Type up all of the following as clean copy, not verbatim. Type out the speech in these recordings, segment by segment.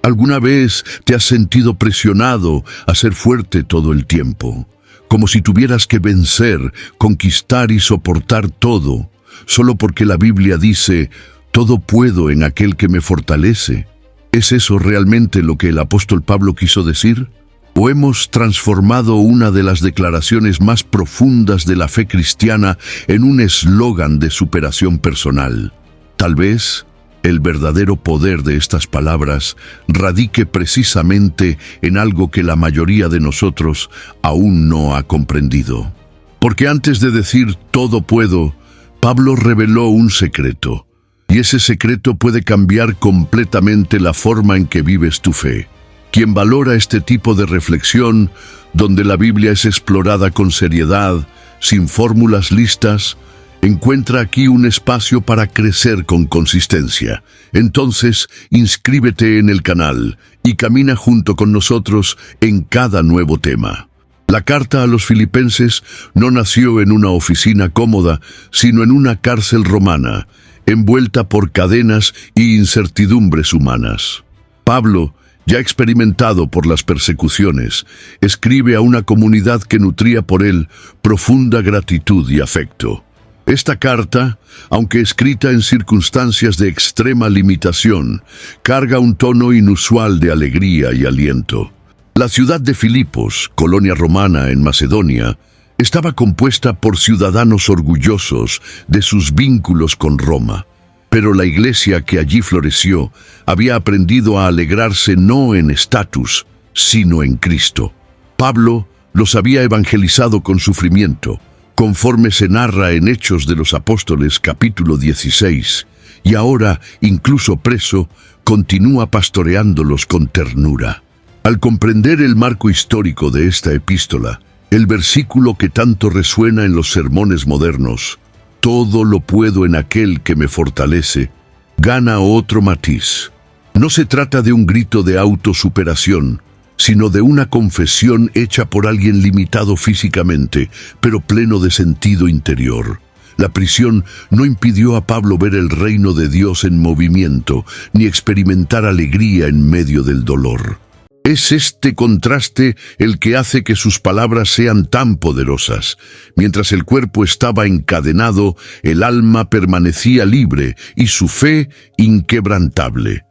¿Alguna vez te has sentido presionado a ser fuerte todo el tiempo? Como si tuvieras que vencer, conquistar y soportar todo, solo porque la Biblia dice, todo puedo en aquel que me fortalece. ¿Es eso realmente lo que el apóstol Pablo quiso decir? ¿O hemos transformado una de las declaraciones más profundas de la fe cristiana en un eslogan de superación personal? Tal vez el verdadero poder de estas palabras radique precisamente en algo que la mayoría de nosotros aún no ha comprendido. Porque antes de decir todo puedo, Pablo reveló un secreto, y ese secreto puede cambiar completamente la forma en que vives tu fe. Quien valora este tipo de reflexión, donde la Biblia es explorada con seriedad, sin fórmulas listas, encuentra aquí un espacio para crecer con consistencia. Entonces, inscríbete en el canal y camina junto con nosotros en cada nuevo tema. La carta a los Filipenses no nació en una oficina cómoda, sino en una cárcel romana, envuelta por cadenas y incertidumbres humanas. Pablo, ya experimentado por las persecuciones, escribe a una comunidad que nutría por él profunda gratitud y afecto. Esta carta, aunque escrita en circunstancias de extrema limitación, carga un tono inusual de alegría y aliento. La ciudad de Filipos, colonia romana en Macedonia, estaba compuesta por ciudadanos orgullosos de sus vínculos con Roma. Pero la iglesia que allí floreció había aprendido a alegrarse no en estatus, sino en Cristo. Pablo los había evangelizado con sufrimiento, conforme se narra en Hechos de los Apóstoles capítulo 16, y ahora, incluso preso, continúa pastoreándolos con ternura. Al comprender el marco histórico de esta epístola, el versículo que tanto resuena en los sermones modernos, todo lo puedo en aquel que me fortalece, gana otro matiz. No se trata de un grito de autosuperación, sino de una confesión hecha por alguien limitado físicamente, pero pleno de sentido interior. La prisión no impidió a Pablo ver el reino de Dios en movimiento, ni experimentar alegría en medio del dolor. Es este contraste el que hace que sus palabras sean tan poderosas. Mientras el cuerpo estaba encadenado, el alma permanecía libre y su fe inquebrantable.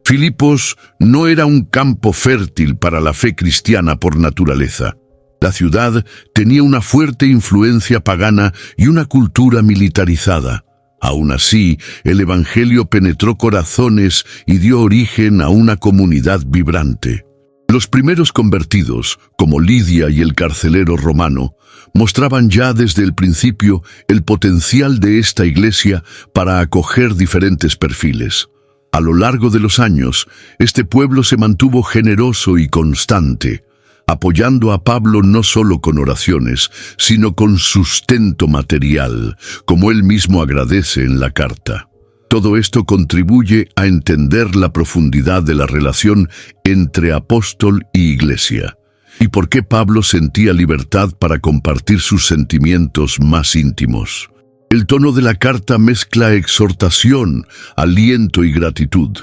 Filipos no era un campo fértil para la fe cristiana por naturaleza. La ciudad tenía una fuerte influencia pagana y una cultura militarizada. Aún así, el Evangelio penetró corazones y dio origen a una comunidad vibrante. Los primeros convertidos, como Lidia y el carcelero romano, mostraban ya desde el principio el potencial de esta iglesia para acoger diferentes perfiles. A lo largo de los años, este pueblo se mantuvo generoso y constante, apoyando a Pablo no solo con oraciones, sino con sustento material, como él mismo agradece en la carta. Todo esto contribuye a entender la profundidad de la relación entre apóstol y iglesia, y por qué Pablo sentía libertad para compartir sus sentimientos más íntimos. El tono de la carta mezcla exhortación, aliento y gratitud,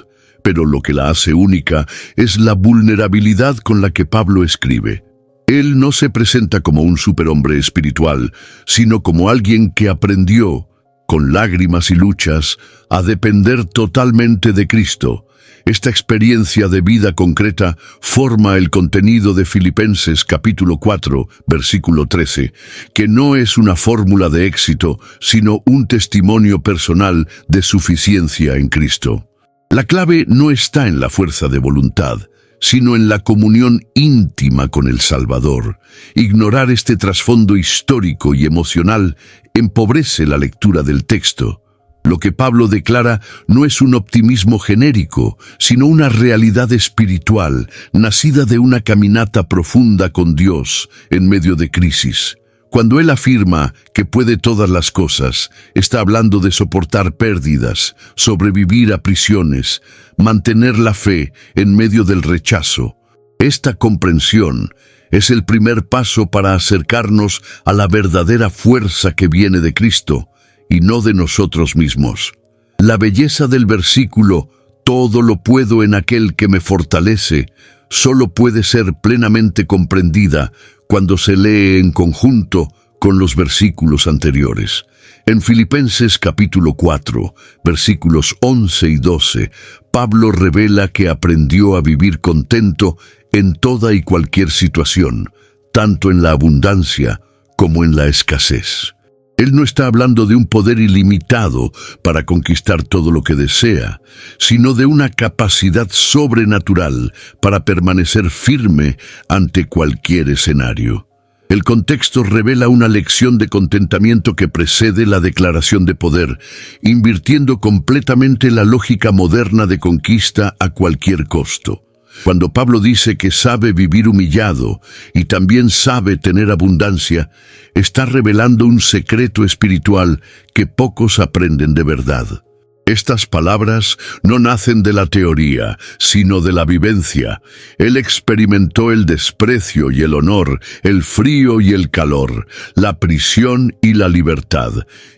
pero lo que la hace única es la vulnerabilidad con la que Pablo escribe. Él no se presenta como un superhombre espiritual, sino como alguien que aprendió, con lágrimas y luchas, a depender totalmente de Cristo. Esta experiencia de vida concreta forma el contenido de Filipenses capítulo 4, versículo 13, que no es una fórmula de éxito, sino un testimonio personal de suficiencia en Cristo. La clave no está en la fuerza de voluntad, sino en la comunión íntima con el Salvador. Ignorar este trasfondo histórico y emocional empobrece la lectura del texto. Lo que Pablo declara no es un optimismo genérico, sino una realidad espiritual, nacida de una caminata profunda con Dios en medio de crisis. Cuando él afirma que puede todas las cosas, está hablando de soportar pérdidas, sobrevivir a prisiones, mantener la fe en medio del rechazo. Esta comprensión es el primer paso para acercarnos a la verdadera fuerza que viene de Cristo y no de nosotros mismos. La belleza del versículo todo lo puedo en aquel que me fortalece, solo puede ser plenamente comprendida cuando se lee en conjunto con los versículos anteriores. En Filipenses capítulo 4, versículos 11 y 12, Pablo revela que aprendió a vivir contento en toda y cualquier situación, tanto en la abundancia como en la escasez. Él no está hablando de un poder ilimitado para conquistar todo lo que desea, sino de una capacidad sobrenatural para permanecer firme ante cualquier escenario. El contexto revela una lección de contentamiento que precede la declaración de poder, invirtiendo completamente la lógica moderna de conquista a cualquier costo. Cuando Pablo dice que sabe vivir humillado y también sabe tener abundancia, está revelando un secreto espiritual que pocos aprenden de verdad. Estas palabras no nacen de la teoría, sino de la vivencia. Él experimentó el desprecio y el honor, el frío y el calor, la prisión y la libertad,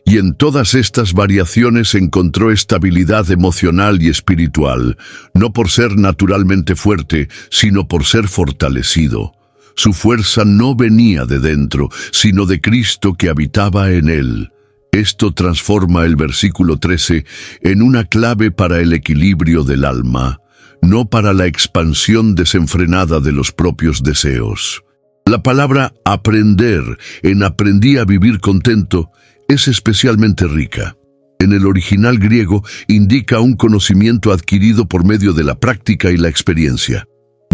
y en todas estas variaciones encontró estabilidad emocional y espiritual, no por ser naturalmente fuerte, sino por ser fortalecido. Su fuerza no venía de dentro, sino de Cristo que habitaba en él. Esto transforma el versículo 13 en una clave para el equilibrio del alma, no para la expansión desenfrenada de los propios deseos. La palabra aprender, en aprendí a vivir contento, es especialmente rica. En el original griego indica un conocimiento adquirido por medio de la práctica y la experiencia.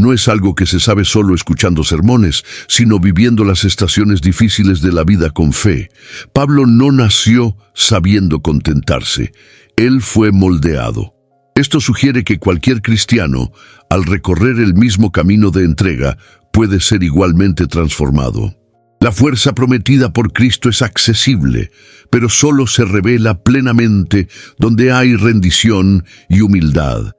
No es algo que se sabe solo escuchando sermones, sino viviendo las estaciones difíciles de la vida con fe. Pablo no nació sabiendo contentarse. Él fue moldeado. Esto sugiere que cualquier cristiano, al recorrer el mismo camino de entrega, puede ser igualmente transformado. La fuerza prometida por Cristo es accesible, pero solo se revela plenamente donde hay rendición y humildad.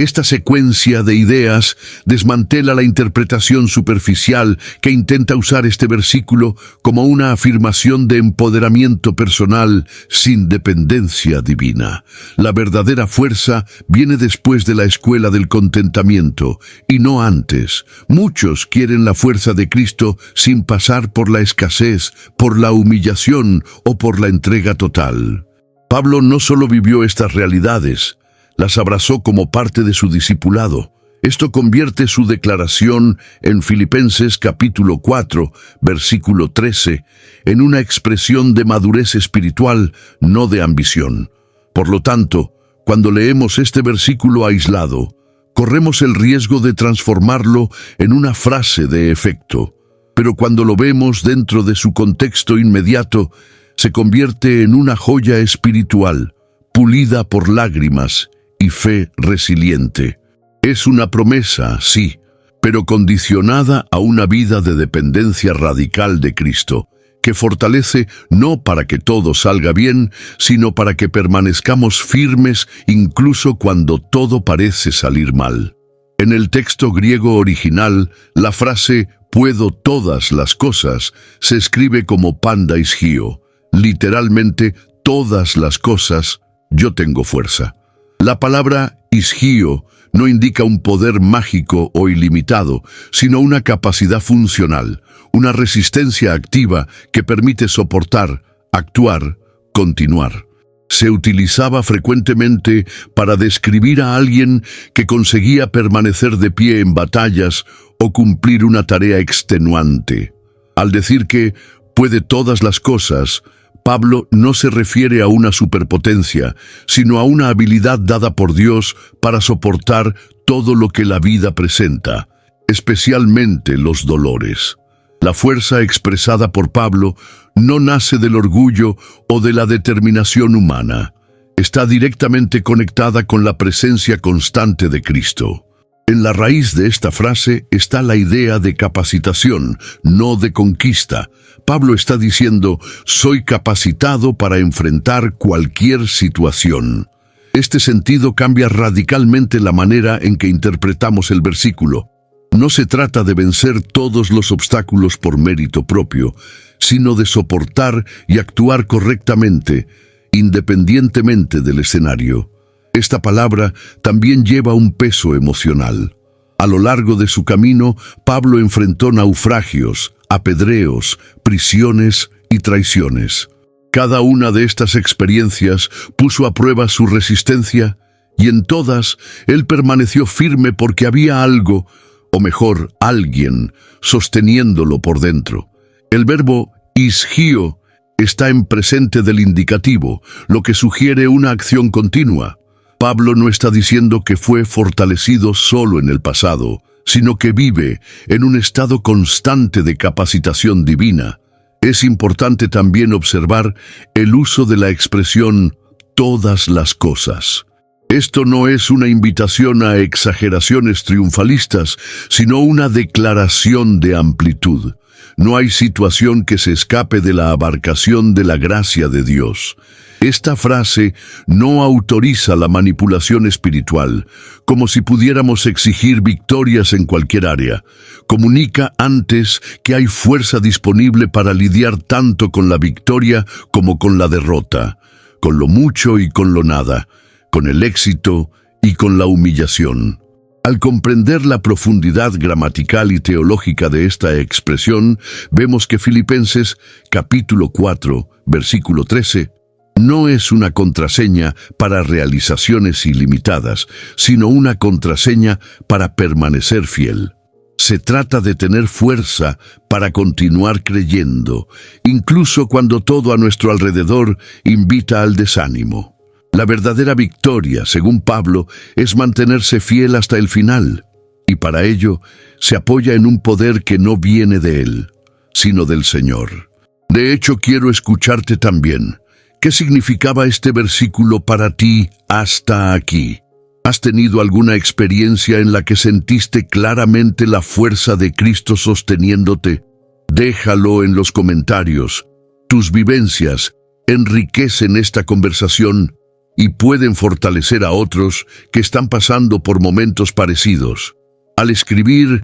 Esta secuencia de ideas desmantela la interpretación superficial que intenta usar este versículo como una afirmación de empoderamiento personal sin dependencia divina. La verdadera fuerza viene después de la escuela del contentamiento y no antes. Muchos quieren la fuerza de Cristo sin pasar por la escasez, por la humillación o por la entrega total. Pablo no solo vivió estas realidades, las abrazó como parte de su discipulado. Esto convierte su declaración en Filipenses capítulo 4, versículo 13, en una expresión de madurez espiritual, no de ambición. Por lo tanto, cuando leemos este versículo aislado, corremos el riesgo de transformarlo en una frase de efecto. Pero cuando lo vemos dentro de su contexto inmediato, se convierte en una joya espiritual, pulida por lágrimas y fe resiliente. Es una promesa, sí, pero condicionada a una vida de dependencia radical de Cristo, que fortalece no para que todo salga bien, sino para que permanezcamos firmes incluso cuando todo parece salir mal. En el texto griego original, la frase «puedo todas las cosas» se escribe como pandaisgio, literalmente todas las cosas, yo tengo fuerza. La palabra isgio no indica un poder mágico o ilimitado, sino una capacidad funcional, una resistencia activa que permite soportar, actuar, continuar. Se utilizaba frecuentemente para describir a alguien que conseguía permanecer de pie en batallas o cumplir una tarea extenuante. Al decir que puede todas las cosas, Pablo no se refiere a una superpotencia, sino a una habilidad dada por Dios para soportar todo lo que la vida presenta, especialmente los dolores. La fuerza expresada por Pablo no nace del orgullo o de la determinación humana. Está directamente conectada con la presencia constante de Cristo. En la raíz de esta frase está la idea de capacitación, no de conquista. Pablo está diciendo, soy capacitado para enfrentar cualquier situación. Este sentido cambia radicalmente la manera en que interpretamos el versículo. No se trata de vencer todos los obstáculos por mérito propio, sino de soportar y actuar correctamente, independientemente del escenario. Esta palabra también lleva un peso emocional. A lo largo de su camino, Pablo enfrentó naufragios, apedreos, prisiones y traiciones. Cada una de estas experiencias puso a prueba su resistencia, y en todas él permaneció firme porque había algo, o mejor, alguien, sosteniéndolo por dentro. El verbo isgio está en presente del indicativo, lo que sugiere una acción continua. Pablo no está diciendo que fue fortalecido solo en el pasado, sino que vive en un estado constante de capacitación divina. Es importante también observar el uso de la expresión todas las cosas. Esto no es una invitación a exageraciones triunfalistas, sino una declaración de amplitud. No hay situación que se escape de la abarcación de la gracia de Dios. Esta frase no autoriza la manipulación espiritual, como si pudiéramos exigir victorias en cualquier área. Comunica antes que hay fuerza disponible para lidiar tanto con la victoria como con la derrota, con lo mucho y con lo nada, con el éxito y con la humillación. Al comprender la profundidad gramatical y teológica de esta expresión, vemos que Filipenses capítulo 4, versículo 13, no es una contraseña para realizaciones ilimitadas, sino una contraseña para permanecer fiel. Se trata de tener fuerza para continuar creyendo, incluso cuando todo a nuestro alrededor invita al desánimo. La verdadera victoria, según Pablo, es mantenerse fiel hasta el final, y para ello se apoya en un poder que no viene de él, sino del Señor. De hecho, quiero escucharte también. ¿Qué significaba este versículo para ti hasta aquí? ¿Has tenido alguna experiencia en la que sentiste claramente la fuerza de Cristo sosteniéndote? Déjalo en los comentarios. Tus vivencias enriquecen esta conversación y pueden fortalecer a otros que están pasando por momentos parecidos. Al escribir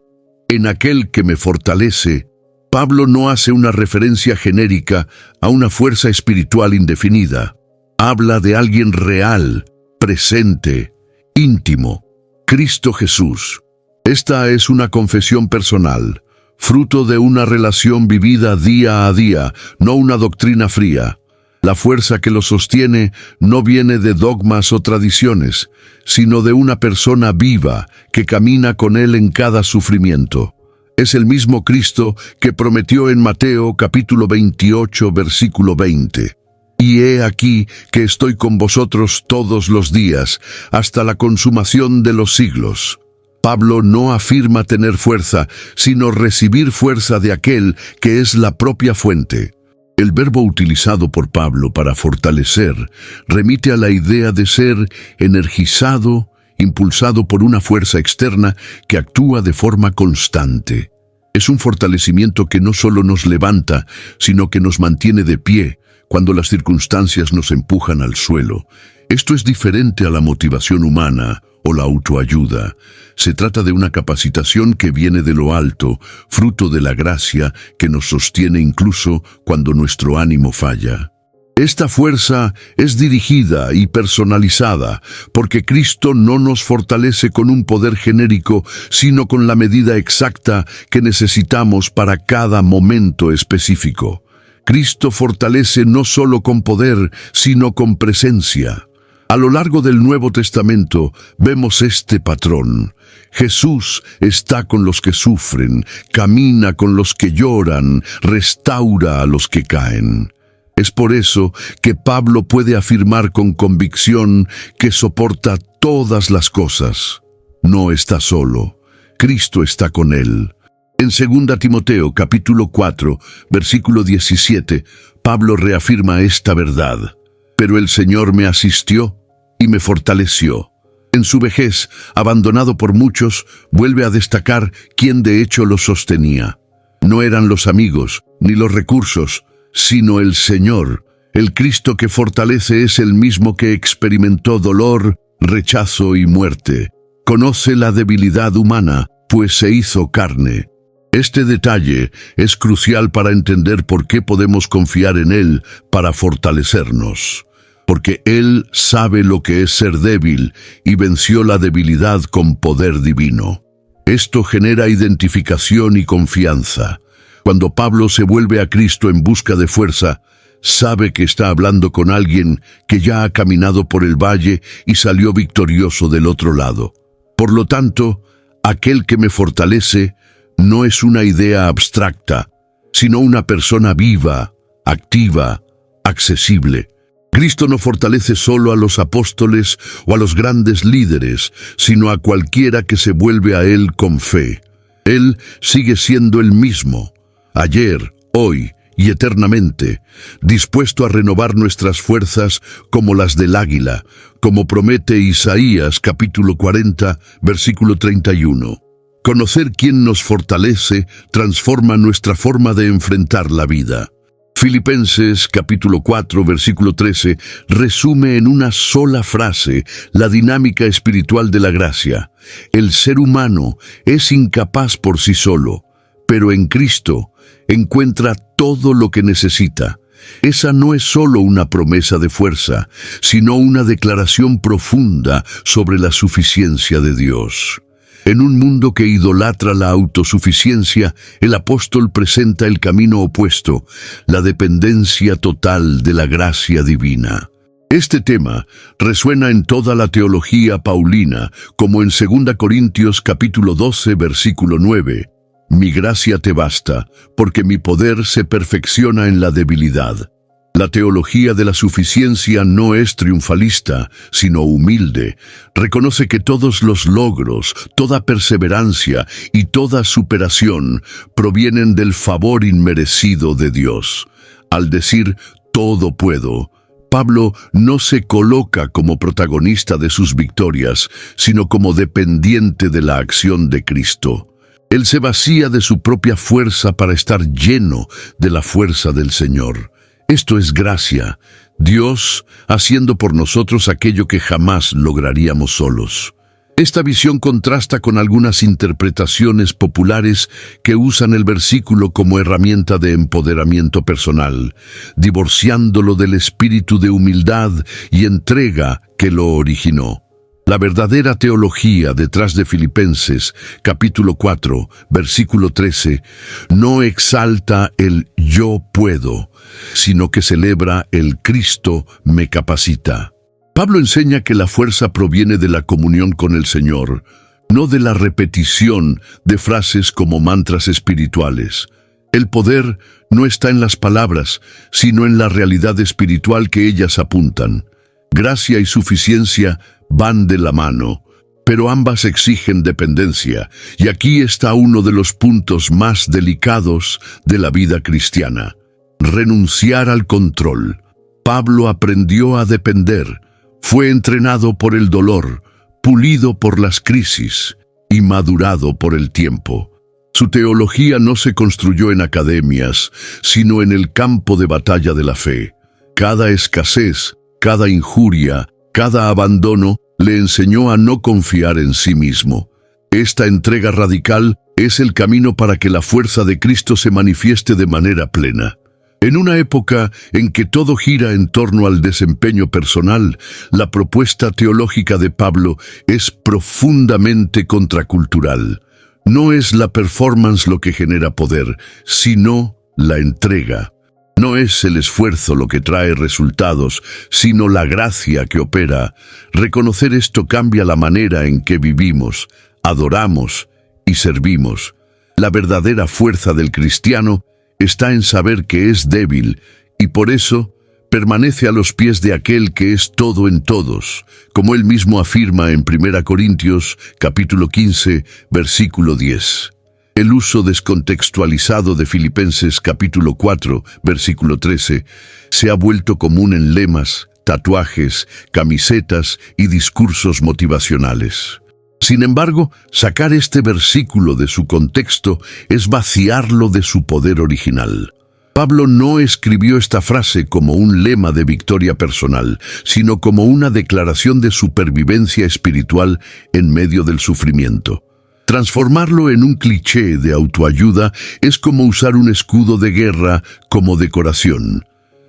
«en aquel que me fortalece», Pablo no hace una referencia genérica a una fuerza espiritual indefinida. Habla de alguien real, presente, íntimo, Cristo Jesús. Esta es una confesión personal, fruto de una relación vivida día a día, no una doctrina fría. La fuerza que lo sostiene no viene de dogmas o tradiciones, sino de una persona viva que camina con él en cada sufrimiento. Es el mismo Cristo que prometió en Mateo capítulo 28, versículo 20. Y he aquí que estoy con vosotros todos los días, hasta la consumación de los siglos. Pablo no afirma tener fuerza, sino recibir fuerza de aquel que es la propia fuente. El verbo utilizado por Pablo para fortalecer remite a la idea de ser energizado, impulsado por una fuerza externa que actúa de forma constante. Es un fortalecimiento que no solo nos levanta, sino que nos mantiene de pie cuando las circunstancias nos empujan al suelo. Esto es diferente a la motivación humana o la autoayuda. Se trata de una capacitación que viene de lo alto, fruto de la gracia que nos sostiene incluso cuando nuestro ánimo falla. Esta fuerza es dirigida y personalizada, porque Cristo no nos fortalece con un poder genérico, sino con la medida exacta que necesitamos para cada momento específico. Cristo fortalece no solo con poder, sino con presencia. A lo largo del Nuevo Testamento vemos este patrón. Jesús está con los que sufren, camina con los que lloran, restaura a los que caen. Es por eso que Pablo puede afirmar con convicción que soporta todas las cosas. No está solo, Cristo está con él. En 2 Timoteo capítulo 4, versículo 17, Pablo reafirma esta verdad. Pero el Señor me asistió y me fortaleció. En su vejez, abandonado por muchos, vuelve a destacar quién de hecho lo sostenía. No eran los amigos, ni los recursos, sino el Señor. El Cristo que fortalece es el mismo que experimentó dolor, rechazo y muerte. Conoce la debilidad humana, pues se hizo carne. Este detalle es crucial para entender por qué podemos confiar en Él para fortalecernos. porque Él sabe lo que es ser débil y venció la debilidad con poder divino. Esto genera identificación y confianza. Cuando Pablo se vuelve a Cristo en busca de fuerza, sabe que está hablando con alguien que ya ha caminado por el valle y salió victorioso del otro lado. Por lo tanto, aquel que me fortalece no es una idea abstracta, sino una persona viva, activa, accesible. Cristo no fortalece solo a los apóstoles o a los grandes líderes, sino a cualquiera que se vuelve a Él con fe. Él sigue siendo el mismo, ayer, hoy y eternamente, dispuesto a renovar nuestras fuerzas como las del águila, como promete Isaías capítulo 40, versículo 31. Conocer quién nos fortalece transforma nuestra forma de enfrentar la vida. Filipenses capítulo 4, versículo 13, resume en una sola frase la dinámica espiritual de la gracia. El ser humano es incapaz por sí solo, pero en Cristo encuentra todo lo que necesita. Esa no es solo una promesa de fuerza, sino una declaración profunda sobre la suficiencia de Dios. En un mundo que idolatra la autosuficiencia, el apóstol presenta el camino opuesto, la dependencia total de la gracia divina. Este tema resuena en toda la teología paulina, como en 2 Corintios capítulo 12, versículo 9. Mi gracia te basta, porque mi poder se perfecciona en la debilidad. La teología de la suficiencia no es triunfalista, sino humilde. Reconoce que todos los logros, toda perseverancia y toda superación provienen del favor inmerecido de Dios. Al decir todo puedo, Pablo no se coloca como protagonista de sus victorias, sino como dependiente de la acción de Cristo. Él se vacía de su propia fuerza para estar lleno de la fuerza del Señor. Esto es gracia, Dios haciendo por nosotros aquello que jamás lograríamos solos. Esta visión contrasta con algunas interpretaciones populares que usan el versículo como herramienta de empoderamiento personal, divorciándolo del espíritu de humildad y entrega que lo originó. La verdadera teología detrás de Filipenses, capítulo 4, versículo 13, no exalta el yo puedo, sino que celebra el Cristo me capacita. Pablo enseña que la fuerza proviene de la comunión con el Señor, no de la repetición de frases como mantras espirituales. El poder no está en las palabras, sino en la realidad espiritual que ellas apuntan. Gracia y suficiencia van de la mano, pero ambas exigen dependencia, y aquí está uno de los puntos más delicados de la vida cristiana. Renunciar al control. Pablo aprendió a depender, fue entrenado por el dolor, pulido por las crisis y madurado por el tiempo. Su teología no se construyó en academias, sino en el campo de batalla de la fe. Cada escasez, cada injuria, cada abandono le enseñó a no confiar en sí mismo. Esta entrega radical es el camino para que la fuerza de Cristo se manifieste de manera plena. En una época en que todo gira en torno al desempeño personal, la propuesta teológica de Pablo es profundamente contracultural. No es la performance lo que genera poder, sino la entrega. No es el esfuerzo lo que trae resultados, sino la gracia que opera. Reconocer esto cambia la manera en que vivimos, adoramos y servimos. La verdadera fuerza del cristiano está en saber que es débil y por eso permanece a los pies de aquel que es todo en todos, como él mismo afirma en 1 Corintios capítulo 15, versículo 10. El uso descontextualizado de Filipenses capítulo 4, versículo 13, se ha vuelto común en lemas, tatuajes, camisetas y discursos motivacionales. Sin embargo, sacar este versículo de su contexto es vaciarlo de su poder original. Pablo no escribió esta frase como un lema de victoria personal, sino como una declaración de supervivencia espiritual en medio del sufrimiento. Transformarlo en un cliché de autoayuda es como usar un escudo de guerra como decoración.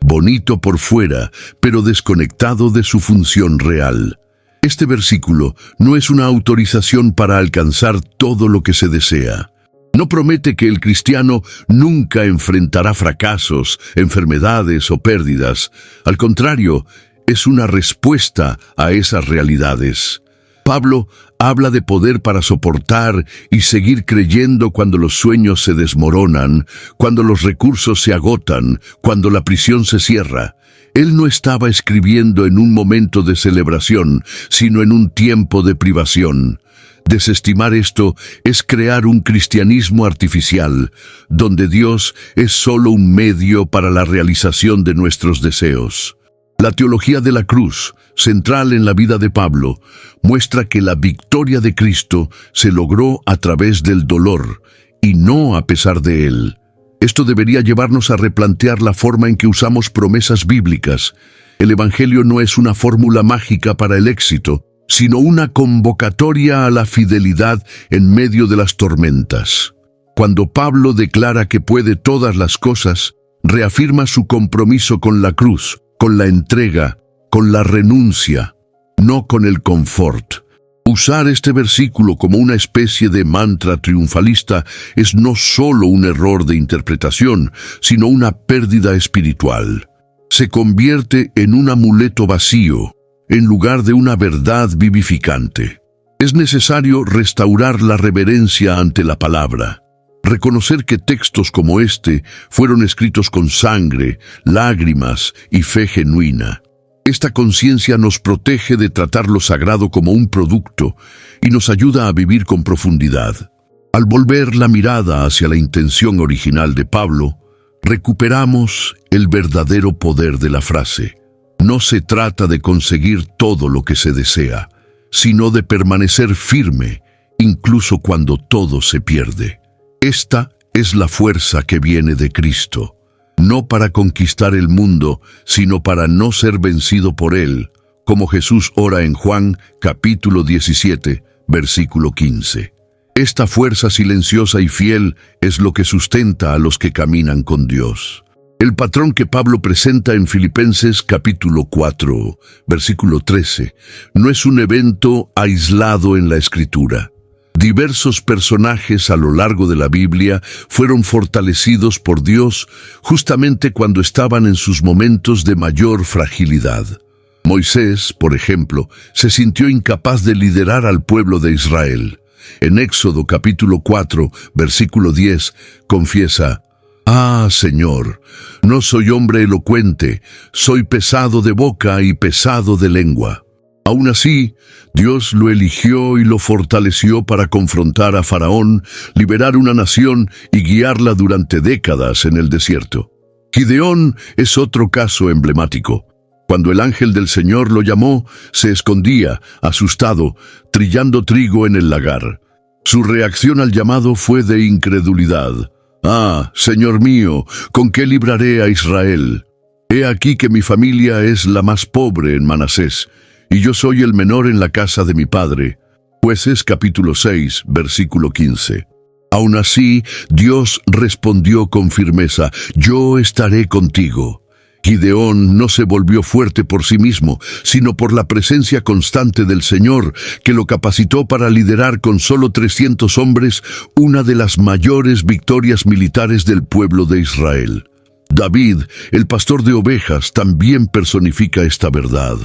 bonito por fuera, pero desconectado de su función real. Este versículo no es una autorización para alcanzar todo lo que se desea. No promete que el cristiano nunca enfrentará fracasos, enfermedades o pérdidas. Al contrario, es una respuesta a esas realidades. Pablo habla de poder para soportar y seguir creyendo cuando los sueños se desmoronan, cuando los recursos se agotan, cuando la prisión se cierra. Él no estaba escribiendo en un momento de celebración, sino en un tiempo de privación. Desestimar esto es crear un cristianismo artificial, donde Dios es solo un medio para la realización de nuestros deseos. La teología de la cruz, central en la vida de Pablo, muestra que la victoria de Cristo se logró a través del dolor, y no a pesar de él. Esto debería llevarnos a replantear la forma en que usamos promesas bíblicas. El Evangelio no es una fórmula mágica para el éxito, sino una convocatoria a la fidelidad en medio de las tormentas. Cuando Pablo declara que puede todas las cosas, reafirma su compromiso con la cruz, con la entrega, con la renuncia, no con el confort. Usar este versículo como una especie de mantra triunfalista es no solo un error de interpretación, sino una pérdida espiritual. Se convierte en un amuleto vacío, en lugar de una verdad vivificante. Es necesario restaurar la reverencia ante la palabra. Reconocer que textos como este fueron escritos con sangre, lágrimas y fe genuina. Esta conciencia nos protege de tratar lo sagrado como un producto y nos ayuda a vivir con profundidad. Al volver la mirada hacia la intención original de Pablo, recuperamos el verdadero poder de la frase. No se trata de conseguir todo lo que se desea, sino de permanecer firme, incluso cuando todo se pierde. Esta es la fuerza que viene de Cristo. No para conquistar el mundo, sino para no ser vencido por él, como Jesús ora en Juan, capítulo 17, versículo 15. Esta fuerza silenciosa y fiel es lo que sustenta a los que caminan con Dios. El patrón que Pablo presenta en Filipenses capítulo 4, versículo 13, no es un evento aislado en la Escritura. Diversos personajes a lo largo de la Biblia fueron fortalecidos por Dios justamente cuando estaban en sus momentos de mayor fragilidad. Moisés, por ejemplo, se sintió incapaz de liderar al pueblo de Israel. En Éxodo capítulo 4, versículo 10, confiesa: «Ah, Señor, no soy hombre elocuente, soy pesado de boca y pesado de lengua». Aún así, Dios lo eligió y lo fortaleció para confrontar a Faraón, liberar una nación y guiarla durante décadas en el desierto. Gideón es otro caso emblemático. Cuando el ángel del Señor lo llamó, se escondía, asustado, trillando trigo en el lagar. Su reacción al llamado fue de incredulidad. «Ah, Señor mío, ¿con qué libraré a Israel? He aquí que mi familia es la más pobre en Manasés, y yo soy el menor en la casa de mi padre». Jueces capítulo 6, versículo 15. Aún así, Dios respondió con firmeza: «Yo estaré contigo». Gideón no se volvió fuerte por sí mismo, sino por la presencia constante del Señor, que lo capacitó para liderar con solo 300 hombres una de las mayores victorias militares del pueblo de Israel. David, el pastor de ovejas, también personifica esta verdad.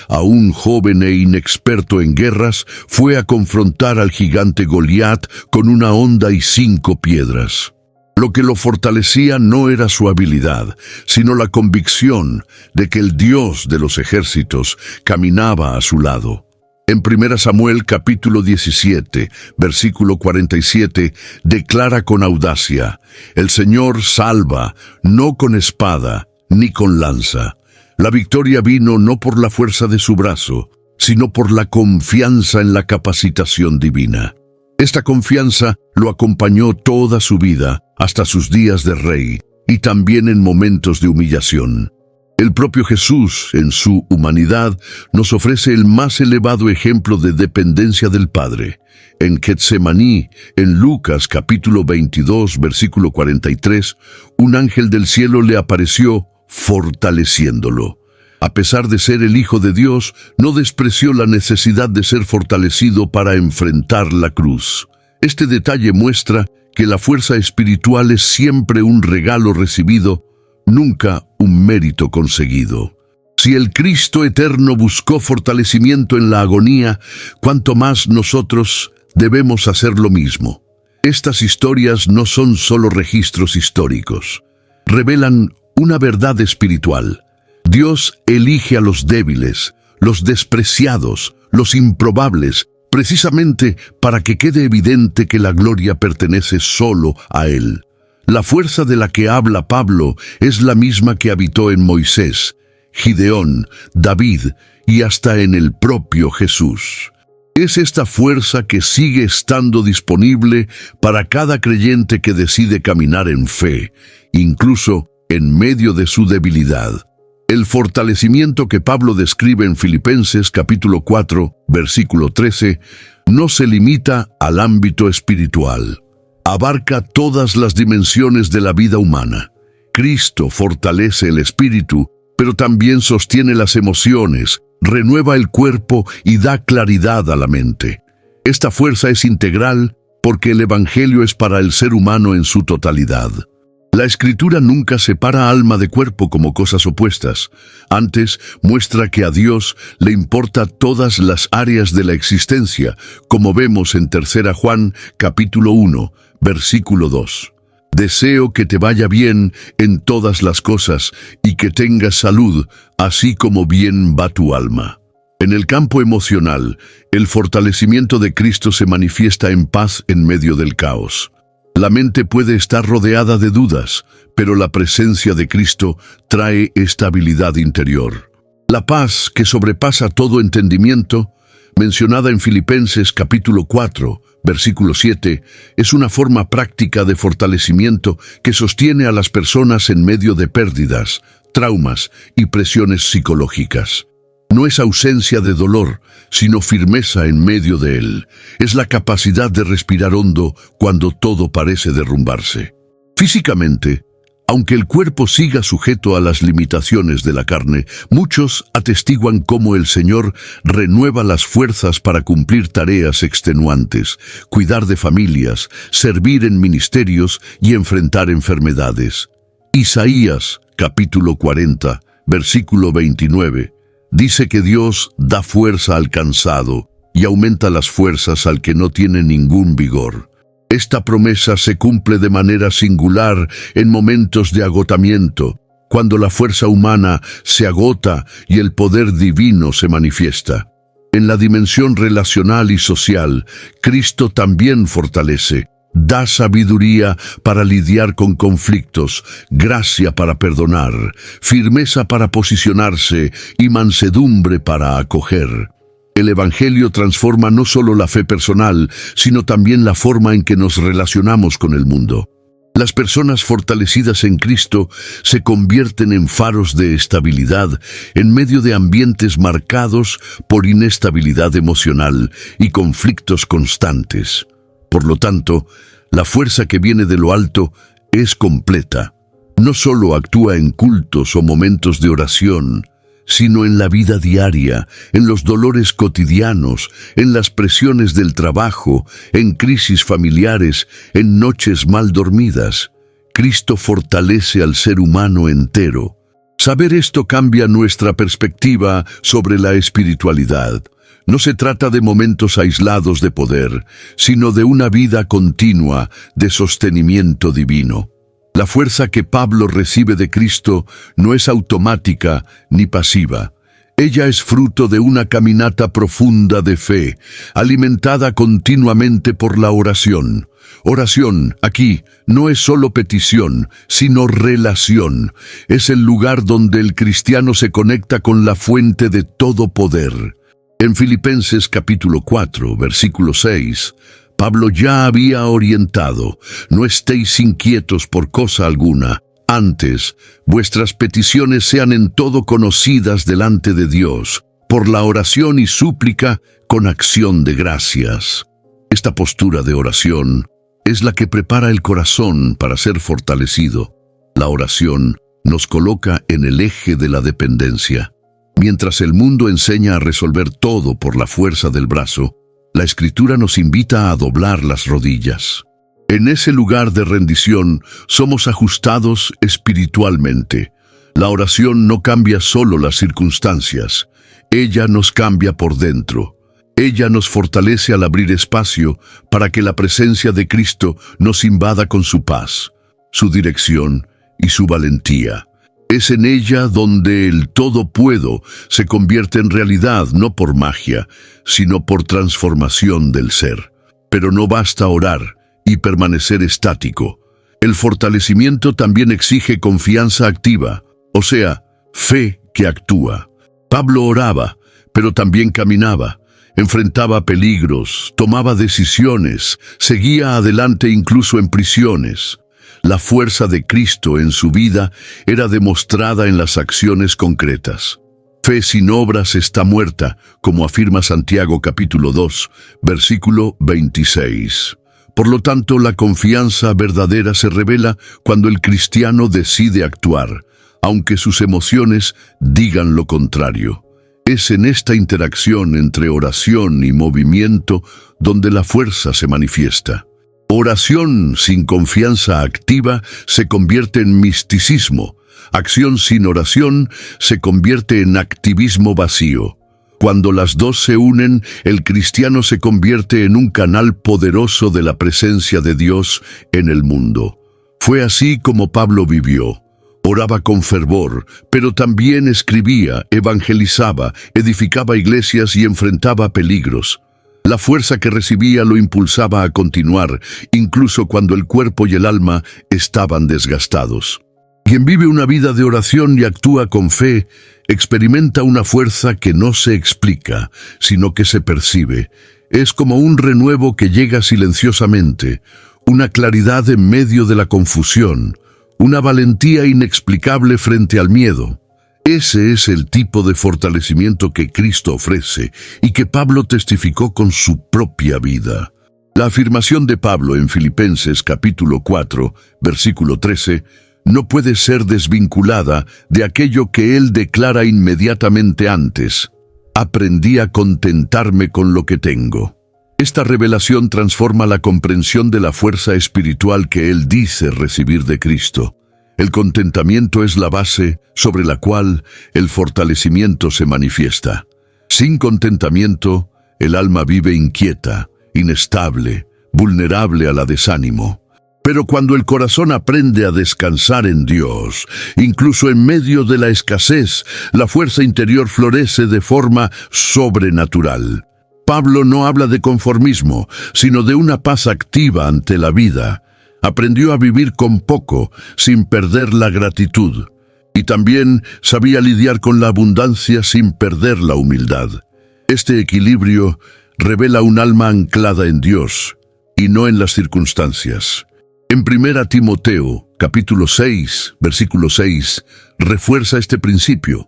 Aún joven e inexperto en guerras, fue a confrontar al gigante Goliat con una honda y 5 piedras. Lo que lo fortalecía no era su habilidad, sino la convicción de que el Dios de los ejércitos caminaba a su lado. En 1 Samuel capítulo 17, versículo 47, declara con audacia: «El Señor salva, no con espada, ni con lanza». La victoria vino no por la fuerza de su brazo, sino por la confianza en la capacitación divina. Esta confianza lo acompañó toda su vida, hasta sus días de rey, y también en momentos de humillación. El propio Jesús, en su humanidad, nos ofrece el más elevado ejemplo de dependencia del Padre. En Getsemaní, en Lucas capítulo 22, versículo 43, un ángel del cielo le apareció, fortaleciéndolo. A pesar de ser el Hijo de Dios, no despreció la necesidad de ser fortalecido para enfrentar la cruz. Este detalle muestra que la fuerza espiritual es siempre un regalo recibido, nunca un mérito conseguido. Si el Cristo eterno buscó fortalecimiento en la agonía, cuanto más nosotros debemos hacer lo mismo. Estas historias no son solo registros históricos. Revelan una verdad espiritual. Dios elige a los débiles, los despreciados, los improbables, precisamente para que quede evidente que la gloria pertenece solo a Él. La fuerza de la que habla Pablo es la misma que habitó en Moisés, Gideón, David y hasta en el propio Jesús. Es esta fuerza que sigue estando disponible para cada creyente que decide caminar en fe, incluso en medio de su debilidad. El fortalecimiento que Pablo describe en Filipenses capítulo 4, versículo 13, no se limita al ámbito espiritual. Abarca todas las dimensiones de la vida humana. Cristo fortalece el espíritu, pero también sostiene las emociones, renueva el cuerpo y da claridad a la mente. Esta fuerza es integral porque el Evangelio es para el ser humano en su totalidad. La Escritura nunca separa alma de cuerpo como cosas opuestas. Antes, muestra que a Dios le importa todas las áreas de la existencia, como vemos en 3 Juan, capítulo 1, versículo 2. Deseo que te vaya bien en todas las cosas y que tengas salud, así como bien va tu alma. En el campo emocional, el fortalecimiento de Cristo se manifiesta en paz en medio del caos. La mente puede estar rodeada de dudas, pero la presencia de Cristo trae estabilidad interior. La paz que sobrepasa todo entendimiento, mencionada en Filipenses capítulo 4, versículo 7, es una forma práctica de fortalecimiento que sostiene a las personas en medio de pérdidas, traumas y presiones psicológicas. No es ausencia de dolor, sino firmeza en medio de él. Es la capacidad de respirar hondo cuando todo parece derrumbarse. Físicamente, aunque el cuerpo siga sujeto a las limitaciones de la carne, muchos atestiguan cómo el Señor renueva las fuerzas para cumplir tareas extenuantes, cuidar de familias, servir en ministerios y enfrentar enfermedades. Isaías, capítulo 40, versículo 29, dice que Dios da fuerza al cansado y aumenta las fuerzas al que no tiene ningún vigor. Esta promesa se cumple de manera singular en momentos de agotamiento, cuando la fuerza humana se agota y el poder divino se manifiesta. En la dimensión relacional y social, Cristo también fortalece. Da sabiduría para lidiar con conflictos, gracia para perdonar, firmeza para posicionarse y mansedumbre para acoger. El Evangelio transforma no solo la fe personal, sino también la forma en que nos relacionamos con el mundo. Las personas fortalecidas en Cristo se convierten en faros de estabilidad en medio de ambientes marcados por inestabilidad emocional y conflictos constantes. Por lo tanto, la fuerza que viene de lo alto es completa. No solo actúa en cultos o momentos de oración, sino en la vida diaria, en los dolores cotidianos, en las presiones del trabajo, en crisis familiares, en noches mal dormidas. Cristo fortalece al ser humano entero. Saber esto cambia nuestra perspectiva sobre la espiritualidad. No se trata de momentos aislados de poder, sino de una vida continua de sostenimiento divino. La fuerza que Pablo recibe de Cristo no es automática ni pasiva. Ella es fruto de una caminata profunda de fe, alimentada continuamente por la oración. Oración, aquí, no es solo petición, sino relación. Es el lugar donde el cristiano se conecta con la fuente de todo poder. En Filipenses capítulo 4, versículo 6, Pablo ya había orientado: no estéis inquietos por cosa alguna, antes, vuestras peticiones sean en todo conocidas delante de Dios, por la oración y súplica con acción de gracias. Esta postura de oración es la que prepara el corazón para ser fortalecido. La oración nos coloca en el eje de la dependencia. Mientras el mundo enseña a resolver todo por la fuerza del brazo, la Escritura nos invita a doblar las rodillas. En ese lugar de rendición somos ajustados espiritualmente. La oración no cambia solo las circunstancias, ella nos cambia por dentro. Ella nos fortalece al abrir espacio para que la presencia de Cristo nos invada con su paz, su dirección y su valentía. Es en ella donde el todo puedo se convierte en realidad, no por magia, sino por transformación del ser. Pero no basta orar y permanecer estático. El fortalecimiento también exige confianza activa, o sea, fe que actúa. Pablo oraba, pero también caminaba, enfrentaba peligros, tomaba decisiones, seguía adelante incluso en prisiones. La fuerza de Cristo en su vida era demostrada en las acciones concretas. Fe sin obras está muerta, como afirma Santiago capítulo 2, versículo 26. Por lo tanto, la confianza verdadera se revela cuando el cristiano decide actuar, aunque sus emociones digan lo contrario. Es en esta interacción entre oración y movimiento donde la fuerza se manifiesta. Oración sin confianza activa se convierte en misticismo. Acción sin oración se convierte en activismo vacío. Cuando las dos se unen, el cristiano se convierte en un canal poderoso de la presencia de Dios en el mundo. Fue así como Pablo vivió. Oraba con fervor, pero también escribía, evangelizaba, edificaba iglesias y enfrentaba peligros. La fuerza que recibía lo impulsaba a continuar, incluso cuando el cuerpo y el alma estaban desgastados. Quien vive una vida de oración y actúa con fe, experimenta una fuerza que no se explica, sino que se percibe. Es como un renuevo que llega silenciosamente, una claridad en medio de la confusión, una valentía inexplicable frente al miedo. Ese es el tipo de fortalecimiento que Cristo ofrece y que Pablo testificó con su propia vida. La afirmación de Pablo en Filipenses capítulo 4, versículo 13, no puede ser desvinculada de aquello que él declara inmediatamente antes. Aprendí a contentarme con lo que tengo. Esta revelación transforma la comprensión de la fuerza espiritual que él dice recibir de Cristo. El contentamiento es la base sobre la cual el fortalecimiento se manifiesta. Sin contentamiento, el alma vive inquieta, inestable, vulnerable a la desánimo. Pero cuando el corazón aprende a descansar en Dios, incluso en medio de la escasez, la fuerza interior florece de forma sobrenatural. Pablo no habla de conformismo, sino de una paz activa ante la vida. Aprendió a vivir con poco, sin perder la gratitud. Y también sabía lidiar con la abundancia sin perder la humildad. Este equilibrio revela un alma anclada en Dios, y no en las circunstancias. En 1 Timoteo, capítulo 6, versículo 6, refuerza este principio.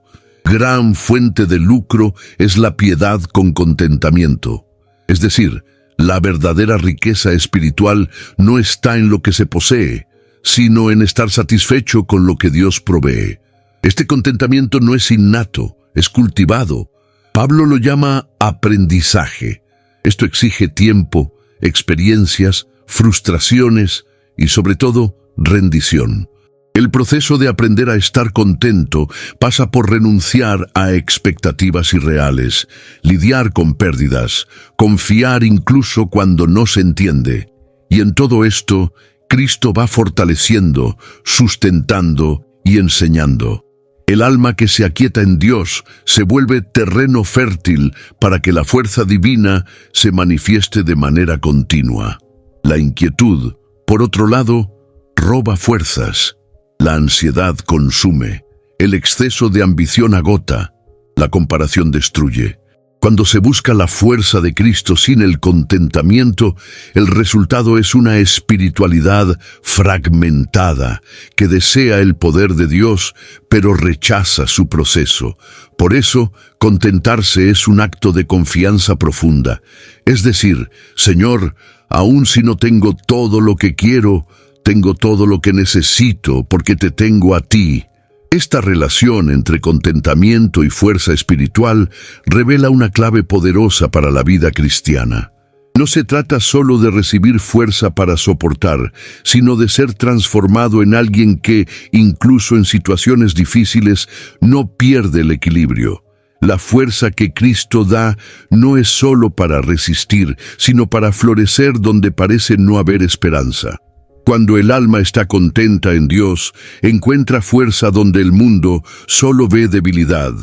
Gran fuente de lucro es la piedad con contentamiento. Es decir, la verdadera riqueza espiritual no está en lo que se posee, sino en estar satisfecho con lo que Dios provee. Este contentamiento no es innato, es cultivado. Pablo lo llama aprendizaje. Esto exige tiempo, experiencias, frustraciones y sobre todo rendición. El proceso de aprender a estar contento pasa por renunciar a expectativas irreales, lidiar con pérdidas, confiar incluso cuando no se entiende. Y en todo esto, Cristo va fortaleciendo, sustentando y enseñando. El alma que se aquieta en Dios se vuelve terreno fértil para que la fuerza divina se manifieste de manera continua. La inquietud, por otro lado, roba fuerzas. La ansiedad consume, el exceso de ambición agota, la comparación destruye. Cuando se busca la fuerza de Cristo sin el contentamiento, el resultado es una espiritualidad fragmentada que desea el poder de Dios, pero rechaza su proceso. Por eso, contentarse es un acto de confianza profunda. Es decir, Señor, aun si no tengo todo lo que quiero, tengo todo lo que necesito porque te tengo a ti. Esta relación entre contentamiento y fuerza espiritual revela una clave poderosa para la vida cristiana. No se trata solo de recibir fuerza para soportar, sino de ser transformado en alguien que, incluso en situaciones difíciles, no pierde el equilibrio. La fuerza que Cristo da no es solo para resistir, sino para florecer donde parece no haber esperanza. Cuando el alma está contenta en Dios, encuentra fuerza donde el mundo solo ve debilidad.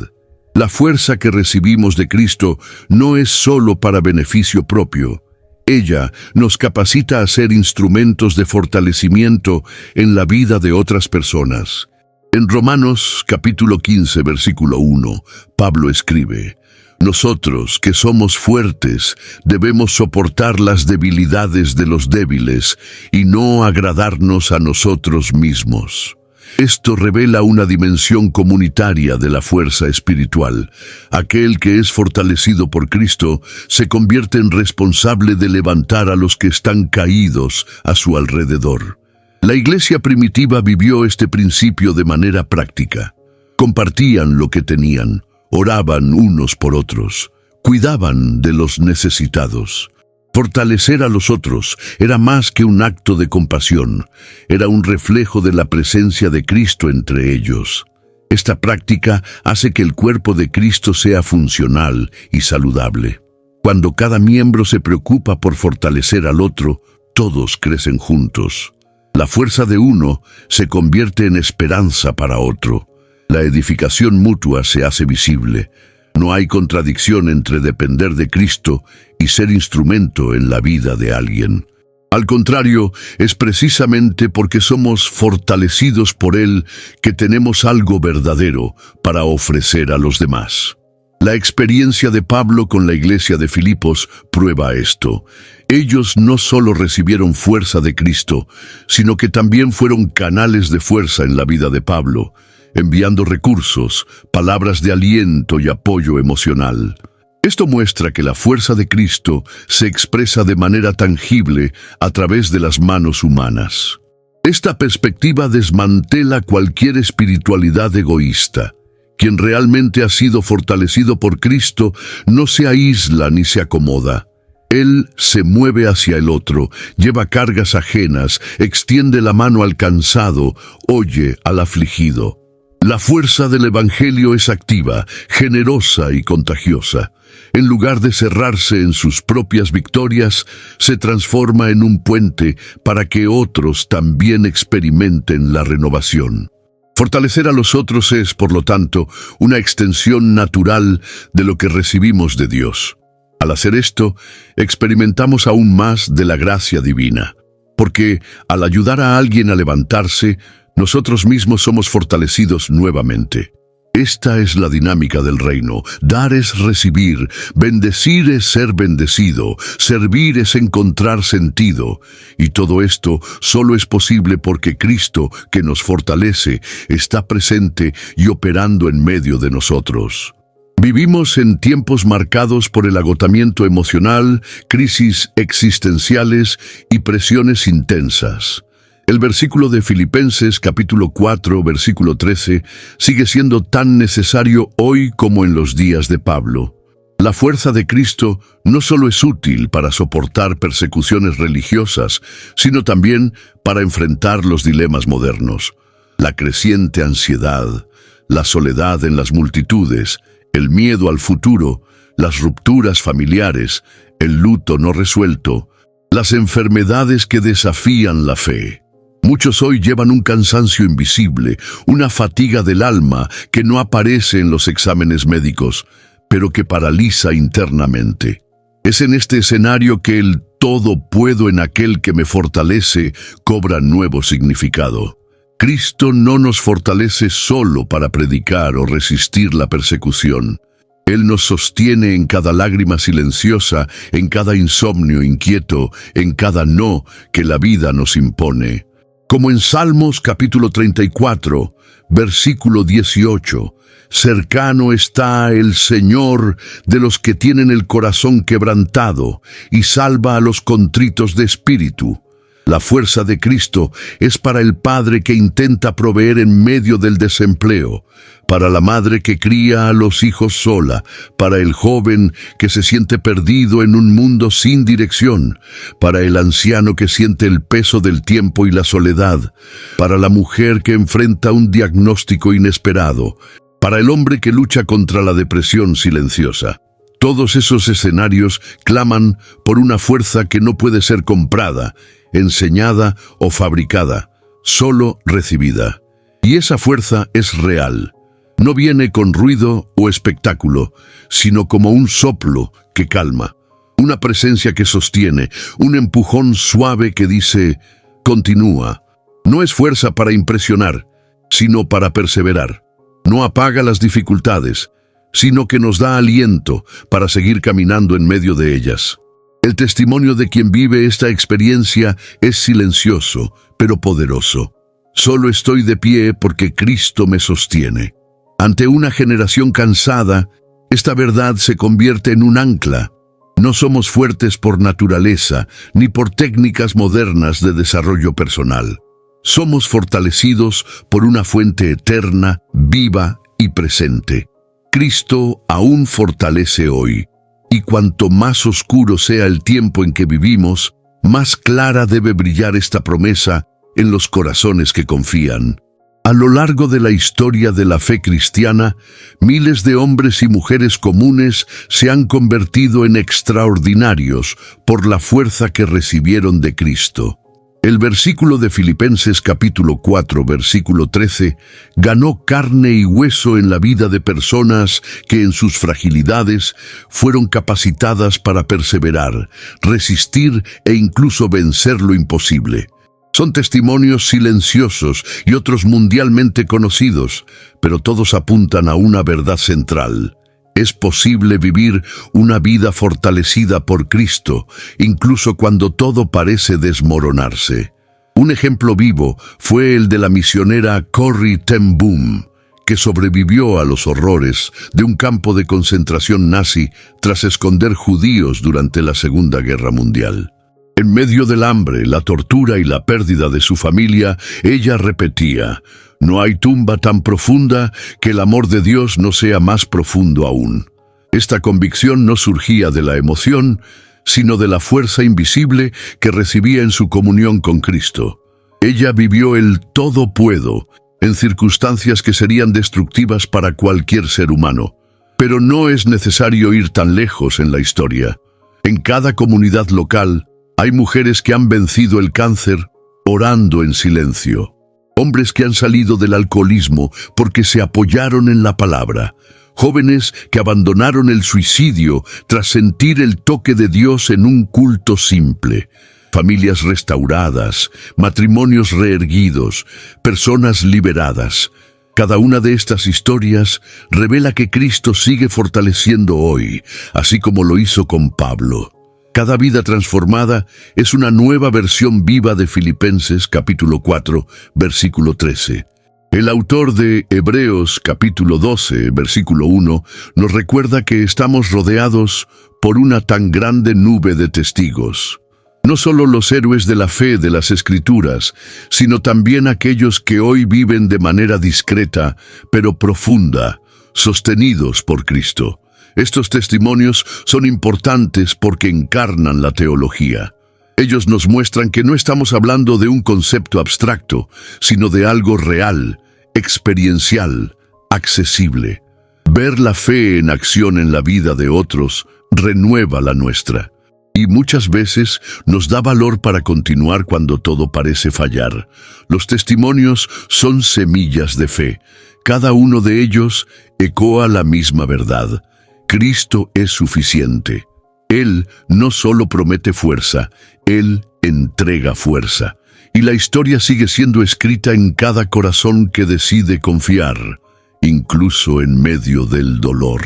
La fuerza que recibimos de Cristo no es solo para beneficio propio. Ella nos capacita a ser instrumentos de fortalecimiento en la vida de otras personas. En Romanos capítulo 15, versículo 1, Pablo escribe: Nosotros, que somos fuertes, debemos soportar las debilidades de los débiles y no agradarnos a nosotros mismos. Esto revela una dimensión comunitaria de la fuerza espiritual. Aquel que es fortalecido por Cristo se convierte en responsable de levantar a los que están caídos a su alrededor. La iglesia primitiva vivió este principio de manera práctica. Compartían lo que tenían, oraban unos por otros, cuidaban de los necesitados. Fortalecer a los otros era más que un acto de compasión, era un reflejo de la presencia de Cristo entre ellos. Esta práctica hace que el cuerpo de Cristo sea funcional y saludable. Cuando cada miembro se preocupa por fortalecer al otro, todos crecen juntos. La fuerza de uno se convierte en esperanza para otro. La edificación mutua se hace visible. No hay contradicción entre depender de Cristo y ser instrumento en la vida de alguien. Al contrario, es precisamente porque somos fortalecidos por Él que tenemos algo verdadero para ofrecer a los demás. La experiencia de Pablo con la iglesia de Filipos prueba esto. Ellos no solo recibieron fuerza de Cristo, sino que también fueron canales de fuerza en la vida de Pablo, enviando recursos, palabras de aliento y apoyo emocional. Esto muestra que la fuerza de Cristo se expresa de manera tangible a través de las manos humanas. Esta perspectiva desmantela cualquier espiritualidad egoísta. Quien realmente ha sido fortalecido por Cristo no se aísla ni se acomoda. Él se mueve hacia el otro, lleva cargas ajenas, extiende la mano al cansado, oye al afligido. La fuerza del Evangelio es activa, generosa y contagiosa. En lugar de cerrarse en sus propias victorias, se transforma en un puente para que otros también experimenten la renovación. Fortalecer a los otros es, por lo tanto, una extensión natural de lo que recibimos de Dios. Al hacer esto, experimentamos aún más de la gracia divina, porque al ayudar a alguien a levantarse, nosotros mismos somos fortalecidos nuevamente. Esta es la dinámica del reino. Dar es recibir, bendecir es ser bendecido, servir es encontrar sentido. Y todo esto solo es posible porque Cristo, que nos fortalece, está presente y operando en medio de nosotros. Vivimos en tiempos marcados por el agotamiento emocional, crisis existenciales y presiones intensas. El versículo de Filipenses capítulo 4, versículo 13, sigue siendo tan necesario hoy como en los días de Pablo. La fuerza de Cristo no solo es útil para soportar persecuciones religiosas, sino también para enfrentar los dilemas modernos. La creciente ansiedad, la soledad en las multitudes, el miedo al futuro, las rupturas familiares, el luto no resuelto, las enfermedades que desafían la fe. Muchos hoy llevan un cansancio invisible, una fatiga del alma que no aparece en los exámenes médicos, pero que paraliza internamente. Es en este escenario que el todo puedo en aquel que me fortalece cobra nuevo significado. Cristo no nos fortalece solo para predicar o resistir la persecución. Él nos sostiene en cada lágrima silenciosa, en cada insomnio inquieto, en cada no que la vida nos impone. Como en Salmos capítulo 34, versículo 18, cercano está el Señor de los que tienen el corazón quebrantado y salva a los contritos de espíritu. La fuerza de Cristo es para el padre que intenta proveer en medio del desempleo, para la madre que cría a los hijos sola, para el joven que se siente perdido en un mundo sin dirección, para el anciano que siente el peso del tiempo y la soledad, para la mujer que enfrenta un diagnóstico inesperado, para el hombre que lucha contra la depresión silenciosa. Todos esos escenarios claman por una fuerza que no puede ser comprada, enseñada o fabricada, solo recibida. Y esa fuerza es real. No viene con ruido o espectáculo, sino como un soplo que calma, una presencia que sostiene, un empujón suave que dice, continúa. No es fuerza para impresionar, sino para perseverar. No apaga las dificultades, sino que nos da aliento para seguir caminando en medio de ellas. El testimonio de quien vive esta experiencia es silencioso, pero poderoso. Solo estoy de pie porque Cristo me sostiene. Ante una generación cansada, esta verdad se convierte en un ancla. No somos fuertes por naturaleza, ni por técnicas modernas de desarrollo personal. Somos fortalecidos por una fuente eterna, viva y presente. Cristo aún fortalece hoy. Y cuanto más oscuro sea el tiempo en que vivimos, más clara debe brillar esta promesa en los corazones que confían. A lo largo de la historia de la fe cristiana, miles de hombres y mujeres comunes se han convertido en extraordinarios por la fuerza que recibieron de Cristo. El versículo de Filipenses capítulo 4, versículo 13, ganó carne y hueso en la vida de personas que en sus fragilidades fueron capacitadas para perseverar, resistir e incluso vencer lo imposible. Son testimonios silenciosos y otros mundialmente conocidos, pero todos apuntan a una verdad central. Es posible vivir una vida fortalecida por Cristo, incluso cuando todo parece desmoronarse. Un ejemplo vivo fue el de la misionera Corrie ten Boom, que sobrevivió a los horrores de un campo de concentración nazi tras esconder judíos durante la Segunda Guerra Mundial. En medio del hambre, la tortura y la pérdida de su familia, ella repetía: no hay tumba tan profunda que el amor de Dios no sea más profundo aún. Esta convicción no surgía de la emoción, sino de la fuerza invisible que recibía en su comunión con Cristo. Ella vivió el todo puedo en circunstancias que serían destructivas para cualquier ser humano. Pero no es necesario ir tan lejos en la historia. En cada comunidad local hay mujeres que han vencido el cáncer orando en silencio. Hombres que han salido del alcoholismo porque se apoyaron en la palabra. Jóvenes que abandonaron el suicidio tras sentir el toque de Dios en un culto simple. Familias restauradas, matrimonios reerguidos, personas liberadas. Cada una de estas historias revela que Cristo sigue fortaleciendo hoy, así como lo hizo con Pablo. Cada vida transformada es una nueva versión viva de Filipenses capítulo 4, versículo 13. El autor de Hebreos capítulo 12, versículo 1, nos recuerda que estamos rodeados por una tan grande nube de testigos. No solo los héroes de la fe de las Escrituras, sino también aquellos que hoy viven de manera discreta, pero profunda, sostenidos por Cristo. Estos testimonios son importantes porque encarnan la teología. Ellos nos muestran que no estamos hablando de un concepto abstracto, sino de algo real, experiencial, accesible. Ver la fe en acción en la vida de otros renueva la nuestra. Y muchas veces nos da valor para continuar cuando todo parece fallar. Los testimonios son semillas de fe. Cada uno de ellos ecoa la misma verdad. Cristo es suficiente. Él no solo promete fuerza, Él entrega fuerza. Y la historia sigue siendo escrita en cada corazón que decide confiar, incluso en medio del dolor.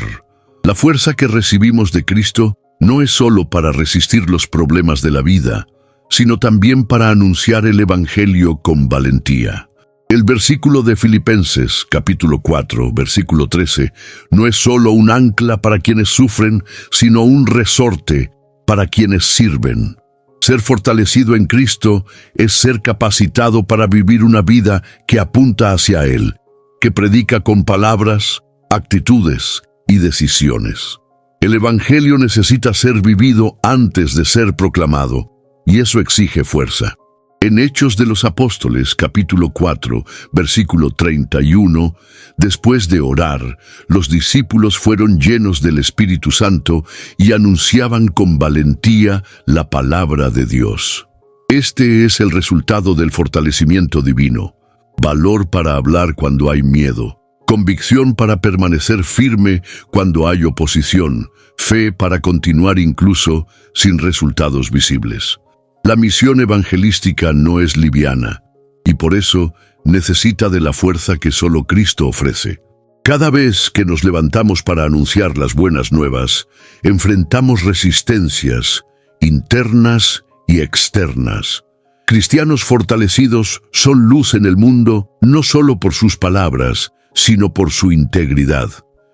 La fuerza que recibimos de Cristo no es solo para resistir los problemas de la vida, sino también para anunciar el Evangelio con valentía. El versículo de Filipenses, capítulo 4, versículo 13, no es solo un ancla para quienes sufren, sino un resorte para quienes sirven. Ser fortalecido en Cristo es ser capacitado para vivir una vida que apunta hacia Él, que predica con palabras, actitudes y decisiones. El Evangelio necesita ser vivido antes de ser proclamado, y eso exige fuerza. En Hechos de los Apóstoles, capítulo 4, versículo 31, después de orar, los discípulos fueron llenos del Espíritu Santo y anunciaban con valentía la palabra de Dios. Este es el resultado del fortalecimiento divino: valor para hablar cuando hay miedo, convicción para permanecer firme cuando hay oposición, fe para continuar incluso sin resultados visibles. La misión evangelística no es liviana, y por eso necesita de la fuerza que solo Cristo ofrece. Cada vez que nos levantamos para anunciar las buenas nuevas, enfrentamos resistencias internas y externas. Cristianos fortalecidos son luz en el mundo, no solo por sus palabras, sino por su integridad.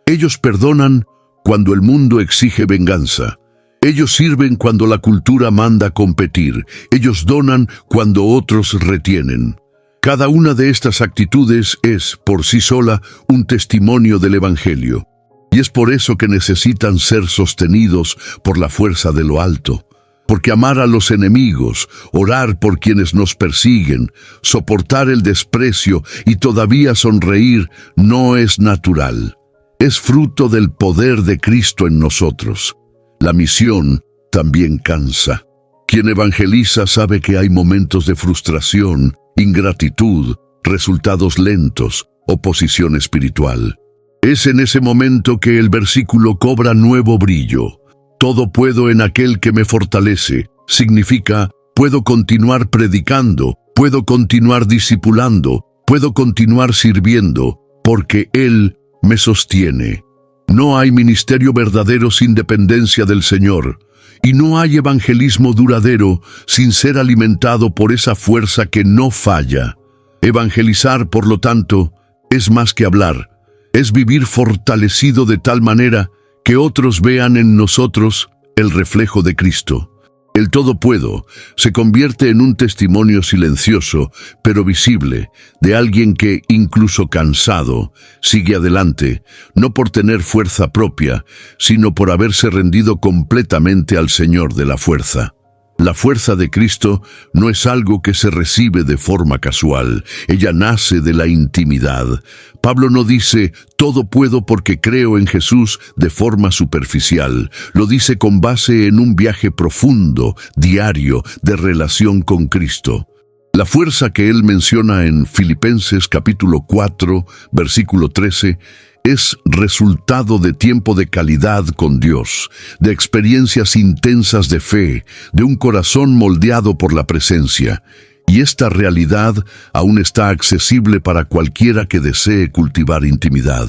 Ellos perdonan cuando el mundo exige venganza. Ellos sirven cuando la cultura manda competir. Ellos donan cuando otros retienen. Cada una de estas actitudes es, por sí sola, un testimonio del Evangelio. Y es por eso que necesitan ser sostenidos por la fuerza de lo alto. Porque amar a los enemigos, orar por quienes nos persiguen, soportar el desprecio y todavía sonreír no es natural. Es fruto del poder de Cristo en nosotros. La misión también cansa. Quien evangeliza sabe que hay momentos de frustración, ingratitud, resultados lentos, oposición espiritual. Es en ese momento que el versículo cobra nuevo brillo. Todo puedo en aquel que me fortalece. Significa, puedo continuar predicando, puedo continuar discipulando, puedo continuar sirviendo, porque Él me sostiene. No hay ministerio verdadero sin dependencia del Señor, y no hay evangelismo duradero sin ser alimentado por esa fuerza que no falla. Evangelizar, por lo tanto, es más que hablar, es vivir fortalecido de tal manera que otros vean en nosotros el reflejo de Cristo. El todo puedo se convierte en un testimonio silencioso, pero visible, de alguien que, incluso cansado, sigue adelante, no por tener fuerza propia, sino por haberse rendido completamente al Señor de la fuerza. La fuerza de Cristo no es algo que se recibe de forma casual, ella nace de la intimidad. Pablo no dice, todo puedo porque creo en Jesús de forma superficial, lo dice con base en un viaje profundo, diario, de relación con Cristo. La fuerza que él menciona en Filipenses capítulo 4, versículo 13, es resultado de tiempo de calidad con Dios, de experiencias intensas de fe, de un corazón moldeado por la presencia. Y esta realidad aún está accesible para cualquiera que desee cultivar intimidad.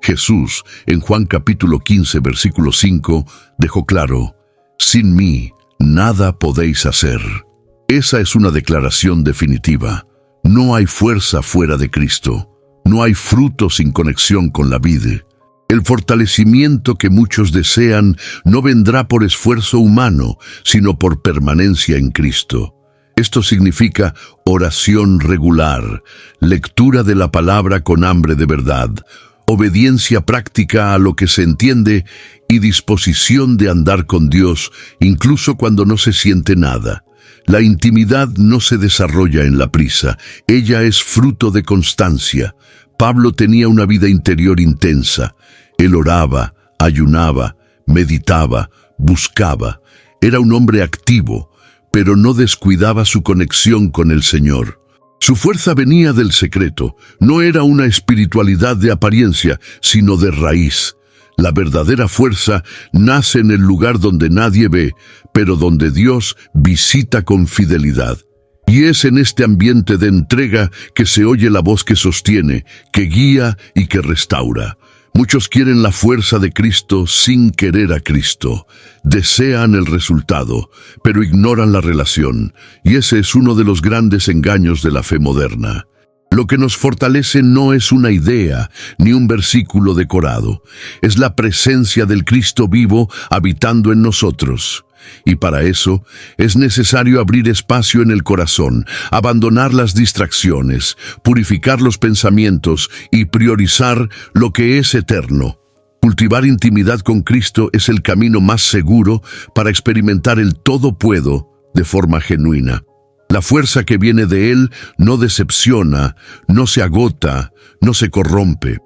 Jesús, en Juan capítulo 15, versículo 5, dejó claro, «Sin mí, nada podéis hacer». Esa es una declaración definitiva. No hay fuerza fuera de Cristo. No hay fruto sin conexión con la vid. El fortalecimiento que muchos desean no vendrá por esfuerzo humano, sino por permanencia en Cristo. Esto significa oración regular, lectura de la palabra con hambre de verdad, obediencia práctica a lo que se entiende y disposición de andar con Dios, incluso cuando no se siente nada. La intimidad no se desarrolla en la prisa, ella es fruto de constancia. Pablo tenía una vida interior intensa. Él oraba, ayunaba, meditaba, buscaba. Era un hombre activo, pero no descuidaba su conexión con el Señor. Su fuerza venía del secreto, no era una espiritualidad de apariencia, sino de raíz. La verdadera fuerza nace en el lugar donde nadie ve, pero donde Dios visita con fidelidad. Y es en este ambiente de entrega que se oye la voz que sostiene, que guía y que restaura. Muchos quieren la fuerza de Cristo sin querer a Cristo. Desean el resultado, pero ignoran la relación. Y ese es uno de los grandes engaños de la fe moderna. Lo que nos fortalece no es una idea ni un versículo decorado. Es la presencia del Cristo vivo habitando en nosotros. y para eso es necesario abrir espacio en el corazón, abandonar las distracciones, purificar los pensamientos y priorizar lo que es eterno. Cultivar intimidad con Cristo es el camino más seguro para experimentar el todo puedo de forma genuina. La fuerza que viene de Él no decepciona, no se agota, no se corrompe.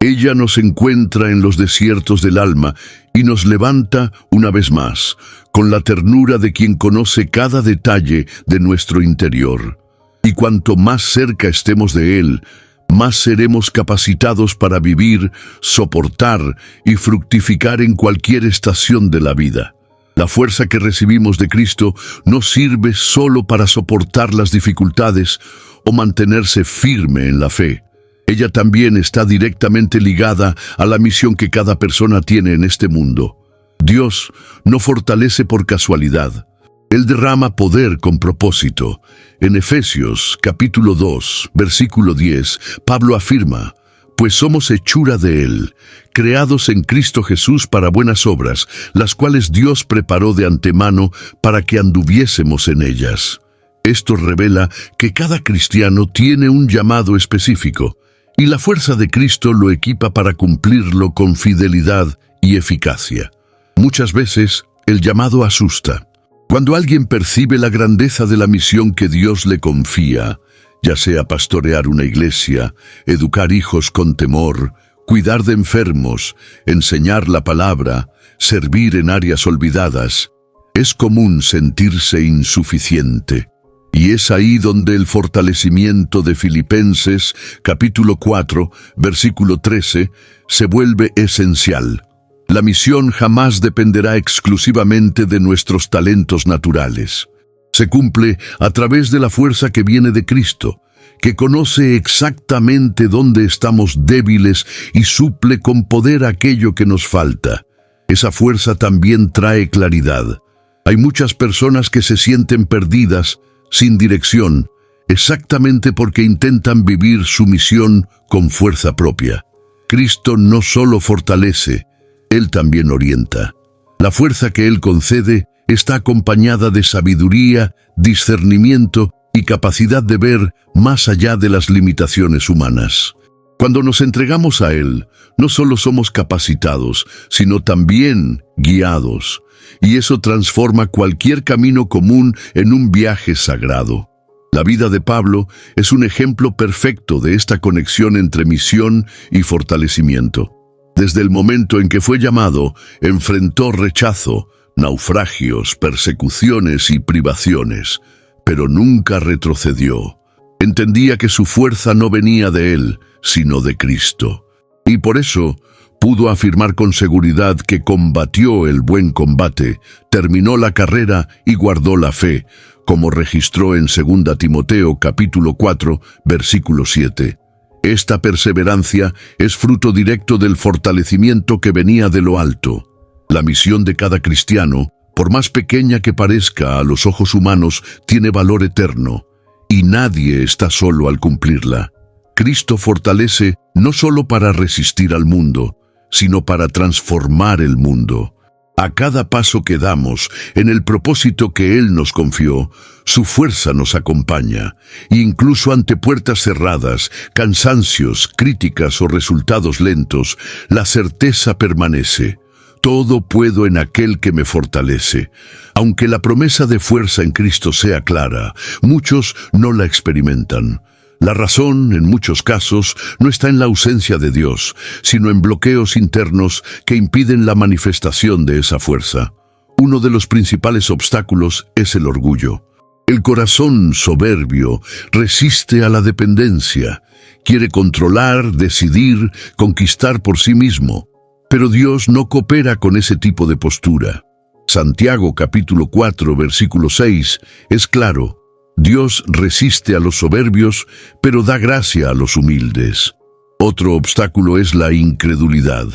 Ella nos encuentra en los desiertos del alma y nos levanta una vez más, con la ternura de quien conoce cada detalle de nuestro interior. Y cuanto más cerca estemos de Él, más seremos capacitados para vivir, soportar y fructificar en cualquier estación de la vida. La fuerza que recibimos de Cristo no sirve solo para soportar las dificultades o mantenerse firme en la fe. Ella también está directamente ligada a la misión que cada persona tiene en este mundo. Dios no fortalece por casualidad. Él derrama poder con propósito. En Efesios capítulo 2, versículo 10, Pablo afirma: pues somos hechura de Él, creados en Cristo Jesús para buenas obras, las cuales Dios preparó de antemano para que anduviésemos en ellas. Esto revela que cada cristiano tiene un llamado específico, y la fuerza de Cristo lo equipa para cumplirlo con fidelidad y eficacia. Muchas veces, el llamado asusta. Cuando alguien percibe la grandeza de la misión que Dios le confía, ya sea pastorear una iglesia, educar hijos con temor, cuidar de enfermos, enseñar la palabra, servir en áreas olvidadas, es común sentirse insuficiente. Y es ahí donde el fortalecimiento de Filipenses, capítulo 4, versículo 13, se vuelve esencial. La misión jamás dependerá exclusivamente de nuestros talentos naturales. Se cumple a través de la fuerza que viene de Cristo, que conoce exactamente dónde estamos débiles y suple con poder aquello que nos falta. Esa fuerza también trae claridad. Hay muchas personas que se sienten perdidas, sin dirección, exactamente porque intentan vivir su misión con fuerza propia. Cristo no solo fortalece, Él también orienta. La fuerza que Él concede está acompañada de sabiduría, discernimiento y capacidad de ver más allá de las limitaciones humanas. Cuando nos entregamos a Él, no solo somos capacitados, sino también guiados, y eso transforma cualquier camino común en un viaje sagrado. La vida de Pablo es un ejemplo perfecto de esta conexión entre misión y fortalecimiento. Desde el momento en que fue llamado, enfrentó rechazo, naufragios, persecuciones y privaciones, pero nunca retrocedió. Entendía que su fuerza no venía de él, sino de Cristo. Y por eso pudo afirmar con seguridad que combatió el buen combate, terminó la carrera y guardó la fe, como registró en 2 Timoteo capítulo 4, versículo 7. Esta perseverancia es fruto directo del fortalecimiento que venía de lo alto. La misión de cada cristiano, por más pequeña que parezca a los ojos humanos, tiene valor eterno, y nadie está solo al cumplirla. Cristo fortalece no solo para resistir al mundo, sino para transformar el mundo. A cada paso que damos en el propósito que Él nos confió, su fuerza nos acompaña, e incluso ante puertas cerradas, cansancios, críticas o resultados lentos, la certeza permanece. Todo puedo en aquel que me fortalece. Aunque la promesa de fuerza en Cristo sea clara, muchos no la experimentan. La razón, en muchos casos, no está en la ausencia de Dios, sino en bloqueos internos que impiden la manifestación de esa fuerza. Uno de los principales obstáculos es el orgullo. El corazón soberbio resiste a la dependencia, quiere controlar, decidir, conquistar por sí mismo. Pero Dios no coopera con ese tipo de postura. Santiago capítulo 4, versículo 6 es claro. Dios resiste a los soberbios, pero da gracia a los humildes. Otro obstáculo es la incredulidad.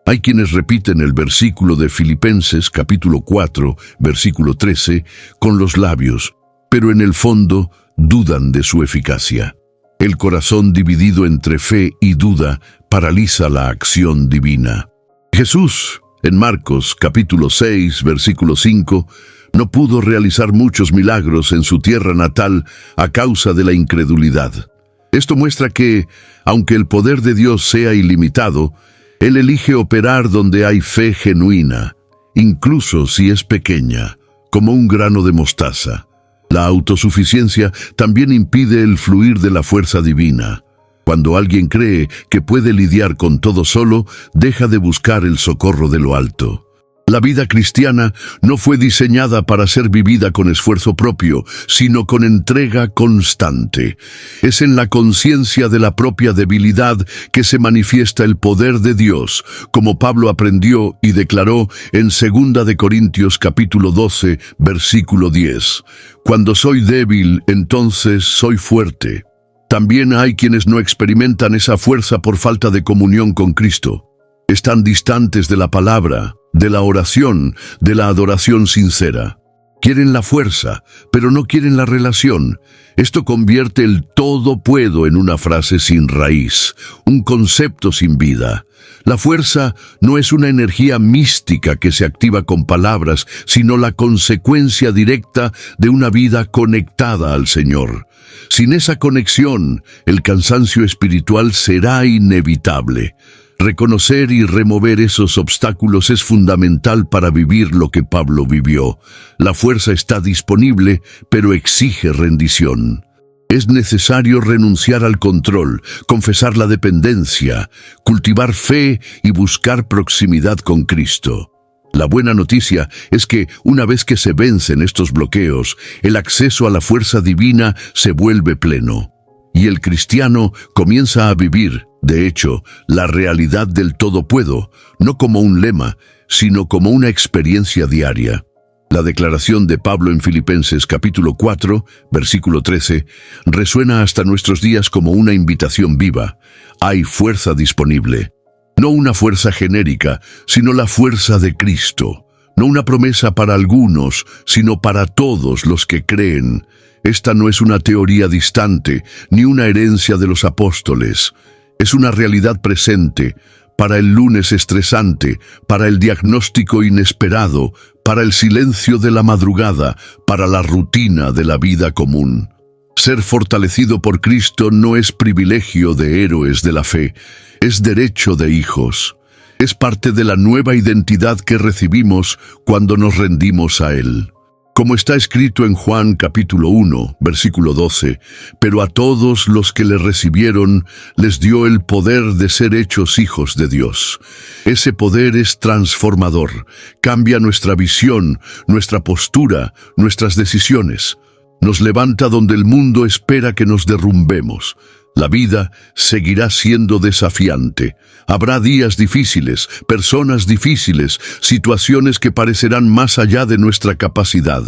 Hay quienes repiten el versículo de Filipenses capítulo 4, versículo 13, con los labios, pero en el fondo dudan de su eficacia. El corazón dividido entre fe y duda paraliza la acción divina. Jesús, En Marcos, capítulo 6, versículo 5, no pudo realizar muchos milagros en su tierra natal a causa de la incredulidad. Esto muestra que, aunque el poder de Dios sea ilimitado, Él elige operar donde hay fe genuina, incluso si es pequeña, como un grano de mostaza. La autosuficiencia también impide el fluir de la fuerza divina. Cuando alguien cree que puede lidiar con todo solo, deja de buscar el socorro de lo alto. La vida cristiana no fue diseñada para ser vivida con esfuerzo propio, sino con entrega constante. Es en la conciencia de la propia debilidad que se manifiesta el poder de Dios, como Pablo aprendió y declaró en 2 de Corintios capítulo 12, versículo 10. Cuando soy débil, entonces soy fuerte. También hay quienes no experimentan esa fuerza por falta de comunión con Cristo. Están distantes de la palabra, de la oración, de la adoración sincera. Quieren la fuerza, pero no quieren la relación. Esto convierte el todo puedo en una frase sin raíz, un concepto sin vida. La fuerza no es una energía mística que se activa con palabras, sino la consecuencia directa de una vida conectada al Señor. Sin esa conexión, el cansancio espiritual será inevitable. Reconocer y remover esos obstáculos es fundamental para vivir lo que Pablo vivió. La fuerza está disponible, pero exige rendición. Es necesario renunciar al control, confesar la dependencia, cultivar fe y buscar proximidad con Cristo. La buena noticia es que, una vez que se vencen estos bloqueos, el acceso a la fuerza divina se vuelve pleno. Y el cristiano comienza a vivir, de hecho, la realidad del todo puedo, no como un lema, sino como una experiencia diaria. La declaración de Pablo en Filipenses capítulo 4, versículo 13, resuena hasta nuestros días como una invitación viva. Hay fuerza disponible. No una fuerza genérica, sino la fuerza de Cristo. No una promesa para algunos, sino para todos los que creen. Esta no es una teoría distante, ni una herencia de los apóstoles. Es una realidad presente, para el lunes estresante, para el diagnóstico inesperado, para el silencio de la madrugada, para la rutina de la vida común. Ser fortalecido por Cristo no es privilegio de héroes de la fe, es derecho de hijos. Es parte de la nueva identidad que recibimos cuando nos rendimos a Él. Como está escrito en Juan capítulo 1, versículo 12, pero a todos los que le recibieron les dio el poder de ser hechos hijos de Dios. Ese poder es transformador, cambia nuestra visión, nuestra postura, nuestras decisiones. Nos levanta donde el mundo espera que nos derrumbemos. La vida seguirá siendo desafiante. Habrá días difíciles, personas difíciles, situaciones que parecerán más allá de nuestra capacidad.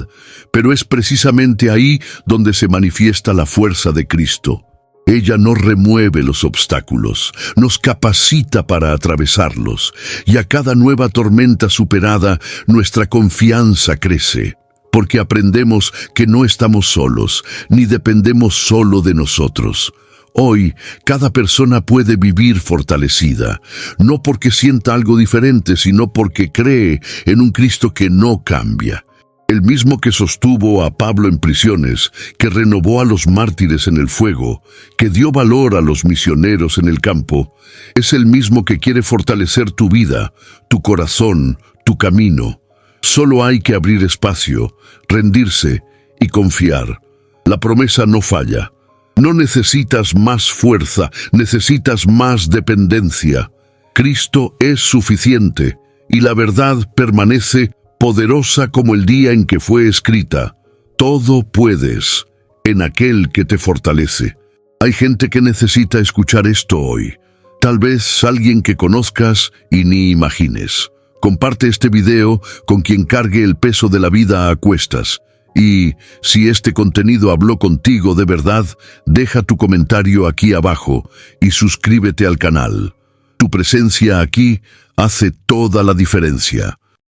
Pero es precisamente ahí donde se manifiesta la fuerza de Cristo. Ella no remueve los obstáculos, nos capacita para atravesarlos, y a cada nueva tormenta superada, nuestra confianza crece. Porque aprendemos que no estamos solos, ni dependemos solo de nosotros. Hoy, cada persona puede vivir fortalecida, no porque sienta algo diferente, sino porque cree en un Cristo que no cambia. El mismo que sostuvo a Pablo en prisiones, que renovó a los mártires en el fuego, que dio valor a los misioneros en el campo, es el mismo que quiere fortalecer tu vida, tu corazón, tu camino. Solo hay que abrir espacio, rendirse y confiar. La promesa no falla. No necesitas más fuerza, necesitas más dependencia. Cristo es suficiente y la verdad permanece poderosa como el día en que fue escrita. Todo puedes en aquel que te fortalece. Hay gente que necesita escuchar esto hoy. Tal vez alguien que conozcas y ni imagines. Comparte este video con quien cargue el peso de la vida a cuestas. Y, si este contenido habló contigo de verdad, deja tu comentario aquí abajo y suscríbete al canal. Tu presencia aquí hace toda la diferencia.